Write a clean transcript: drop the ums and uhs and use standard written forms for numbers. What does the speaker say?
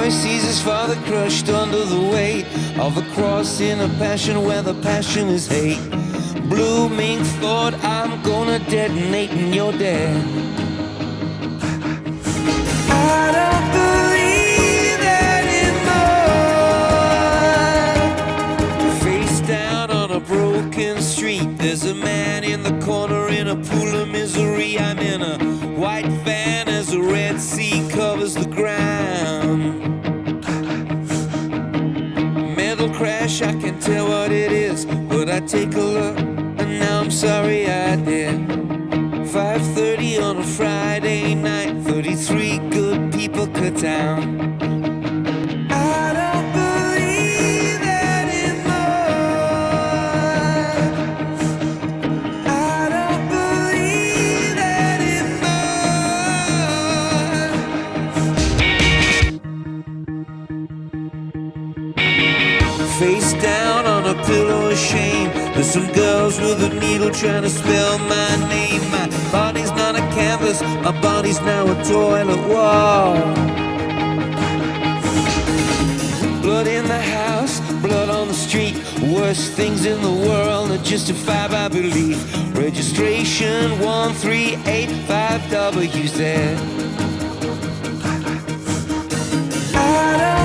boy sees his father crushed under the weight of a cross in a passion where the passion is hate. Blooming thought, I'm gonna detonate and you're dead. I don't believe anymore. Face down on a broken street, there's a man in the corner in a pool of misery. I'm in a white van as the Red Sea covers the ground. Mental crash, I can tell what it is, but I take a look and now I'm sorry I did. 5:30 on a Friday night, 33 good people cut down. I don't believe anymore. I don't believe anymore. Face down on a pillow of shame, there's some girls with a needle trying to spell my name. My body's not a canvas, my body's now a toilet wall. Blood in the house, blood on the street. Worst things in the world are justified by belief. Registration 1385WZ. I don't